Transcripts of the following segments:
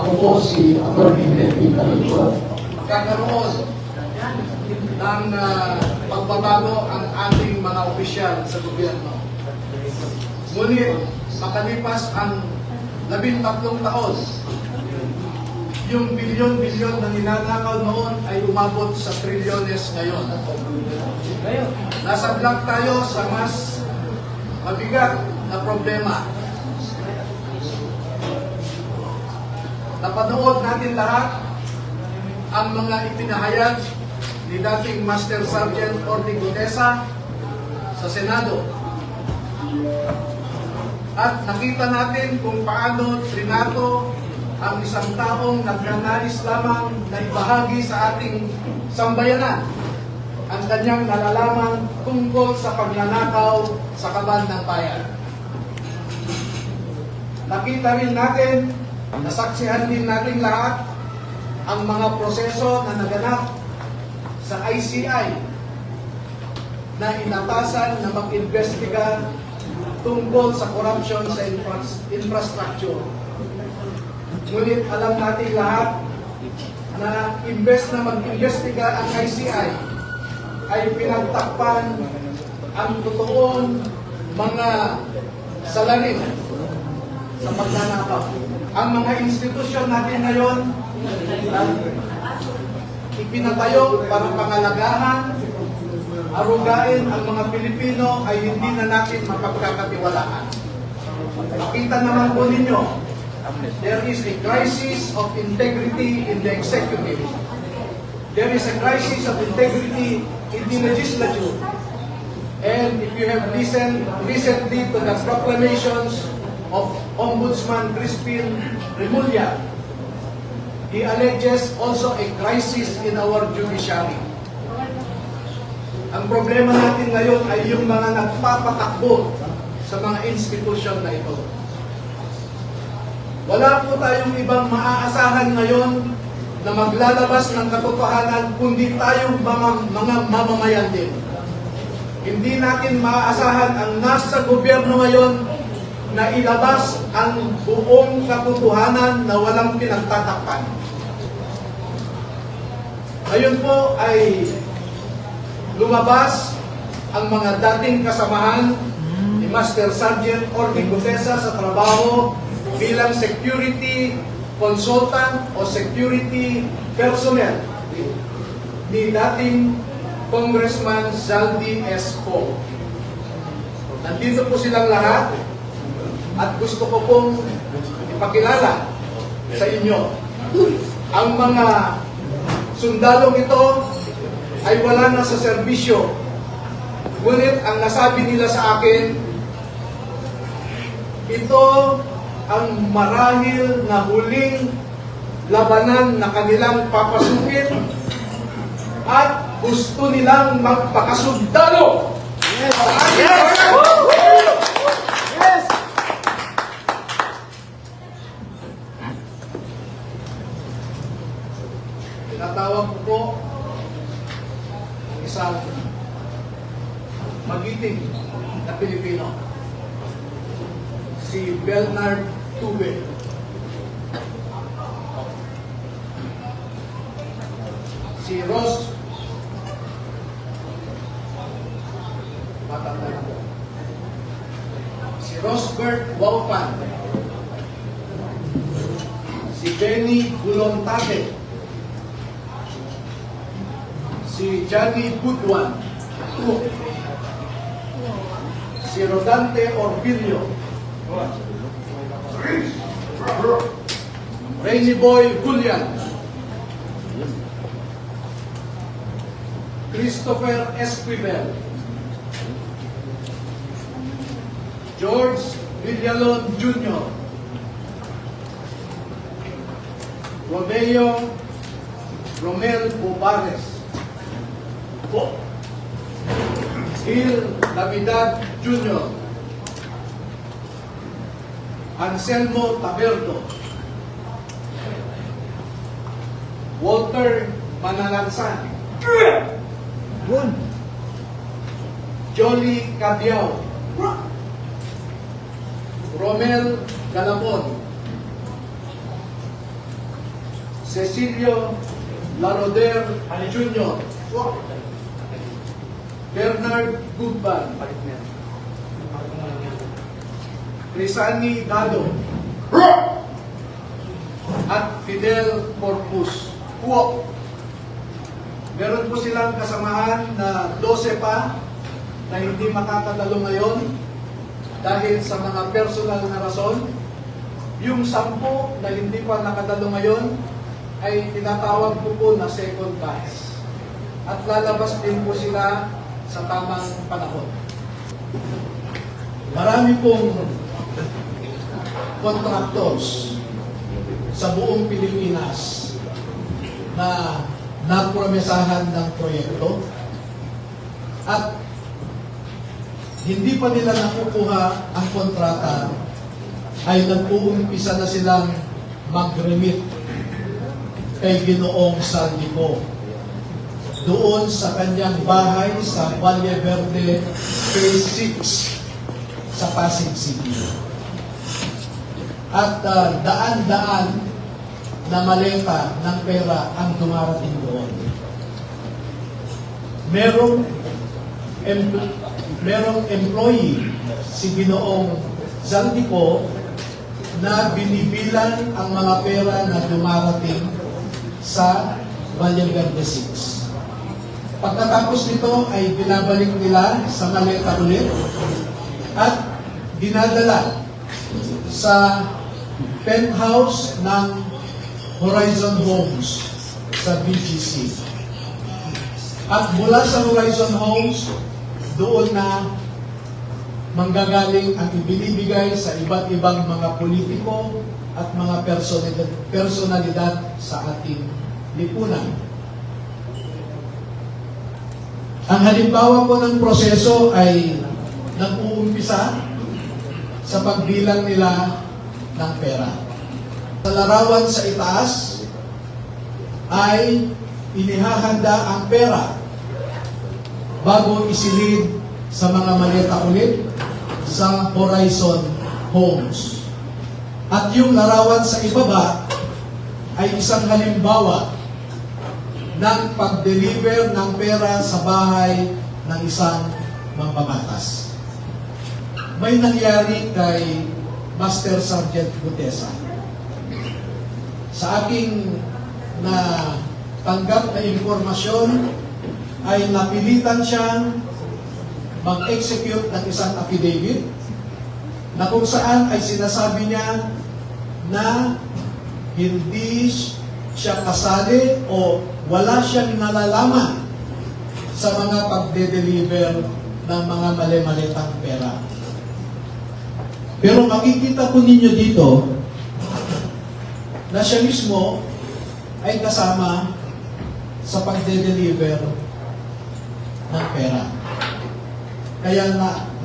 Ako po si Atty. Melvin Calixto. Kakaroon ng pagbabago ang ating mga opisyal sa gobyerno. Ngunit makalipas ang 13 taon, yung bilyon-bilyon na ninanakaw noon ay umabot sa trilyones ngayon. Nasa block tayo sa mas mabigat na problema. Napanood natin lahat ang mga ipinahayag ni dating Master Sergeant Orly Gutesa sa Senado. At nakita natin kung paano trinato ang isang taong nagnanais lamang na ibahagi sa ating sambayanan ang kanyang nalalaman tungkol sa pagnanakaw sa kaban ng bayan. Nakita rin natin, nasaksihan din natin lahat ang mga proseso na naganap sa ICI na inatasan na mag-investiga tungkol sa corruption sa infrastructure. Ngunit alam natin lahat na imbes na mag-investiga ang ICI ay pinagtakpan ang totoong mga salarin sa pagnanakaw. Ang mga institusyon natin ngayon ipinatayo para pangalagahan, arugain ang mga Pilipino ay hindi na natin mapagkakatiwalaan. Nakita naman po ninyo, there is a crisis of integrity in the executive. There is a crisis of integrity in the legislature. And if you have listened recently to the proclamations of Ombudsman Crispin Remulla, he alleges also a crisis in our judiciary. Ang problema natin ngayon ay yung mga nagpapatakbo sa mga institusyon na ito. Wala po tayong ibang maaasahan ngayon na maglalabas ng katotohanan kundi tayong mga mamamayan din. Hindi natin maaasahan ang nasa gobyerno ngayon na ilabas ang buong katotohanan na walang pinagtatakpan. Ngayon po ay lumabas ang mga dating kasamahan ni Master Sergeant Orly Gutesa sa trabaho bilang security consultant o security personnel ni dating Congressman Zaldi S. Poe. Nandito po silang lahat at gusto ko pong ipakilala sa inyo. Ang mga sundalong ito ay wala na sa serbisyo. Ngunit ang nasabi nila sa akin, ito ang marahil na huling labanan na kanilang papasukin at gusto nilang magpakasundalo. Yes! Yes! Yes! Tinatawag ko po isang magiting na Pilipino, si Bernard Tube. Si Ross, matanda na po. Si Rosbert Waupan. Si Benny Gulontate. Si Johnny Budwan. Si Rodante Orbilio. Rainy Boy Julian. Christopher Esquivel. George Villalon Jr. Romeo Romel Bubares. Gil Navidad Jr. Anselmo Taberdo. Walter Manalansan. Jolly Cabiao. Romel Galapon. Cecilio Laroder Jr., Bernard Gugban, Crisani Dado, at Fidel Corpus. Meron po silang kasamahan na 12 pa na hindi makakadalo ngayon dahil sa mga personal na rason. Yung 10 na hindi pa nakadalo ngayon ay tinatawag ko po na second batch. At lalabas din po sila sa tamang panahon. Marami pong contractors sa buong Pilipinas na napromesahan ng proyekto at hindi pa nila nakukuha ang kontrata ay nag-uumpisa na silang mag-remit kay Ginoong Saldico doon sa kanyang bahay sa Valle Verde Phase 6 sa Pasig City. At daan-daan na maleta ng pera ang dumarating doon. Merong employee si Ginoong Saldico na binibilan ang mga pera na dumarating sa Valle Verde 6. Pagkatapos nito ay binabalik nila sa maleta ulit at dinadala sa penthouse ng Horizon Homes sa BGC. At mula sa Horizon Homes, doon na manggagaling ang ibinibigay sa iba't ibang mga politiko at mga personalidad sa ating lipunan. Ang halimbawa po ng proseso ay nag-uumpisa sa pagbilang nila ng pera. Sa larawan sa itaas ay inihahanda ang pera bago isilid sa mga maleta ulit sa Horizon Homes. At yung larawan sa ibaba ay isang halimbawa ng pag-deliver ng pera sa bahay ng isang mambabatas. May nangyari kay Master Sergeant Gutesa. Sa aking tanggap na impormasyon ay napilitan siyang mag-execute ng isang affidavit na kung saan ay sinasabi niya na hindi siya kasali o wala siyang nalalaman sa mga pagde-deliver ng mga mali-malitang pera. Pero makikita po ninyo dito na siya mismo ay kasama sa pagde-deliver ng pera. Kaya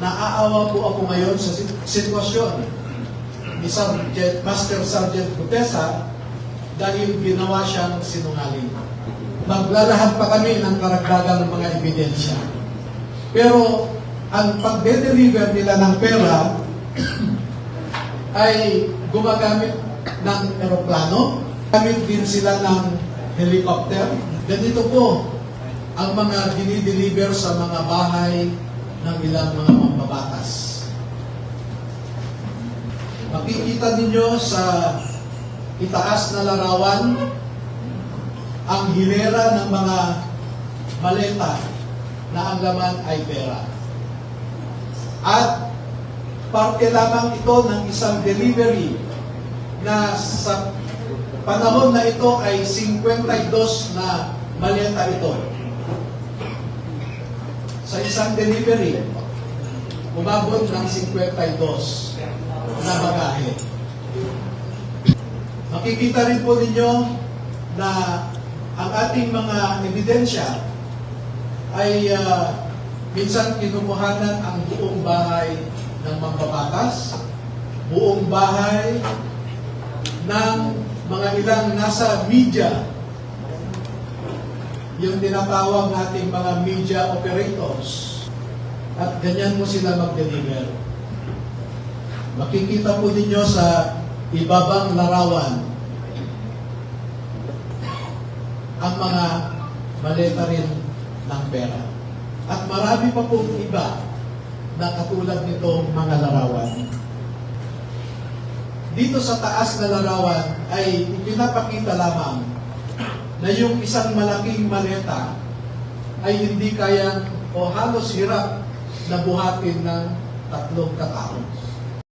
naaawa po ako ngayon sa sitwasyon ni Master Sergeant Gutesa dahil ginawa siyang sinungaling. Maglalahat pa kami ng karagdagang mga ebidensya. Pero ang pagde-deliver nila ng pera ay gumagamit ng eroplano, gamit din sila ng helicopter. Ganito po ang mga dinideliver sa mga bahay ng ilang mga mambabatas. Makikita ninyo sa itaas na larawan ang hilera ng mga maleta na ang laman ay pera. At parte lamang ito ng isang delivery na sa panahon na ito ay 52 na maleta ito. Sa isang delivery, umabot ng 52 na bagahe. Makikita rin po ninyo na ang ating mga ebidensya ay minsan kinukuhanan ang buong bahay ng mambabatas, buong bahay ng mga ilang nasa media, yung tinatawag nating mga media operators, at ganyan mo sila mag-deliver. Makikita po ninyo sa ibabang larawan ang mga maleta rin ng pera. At marami pa pong iba na katulad nitong mga larawan. Dito sa taas na larawan ay ipinapakita lamang na yung isang malaking maleta ay hindi kayang o halos hirap na buhatin ng 3 katao.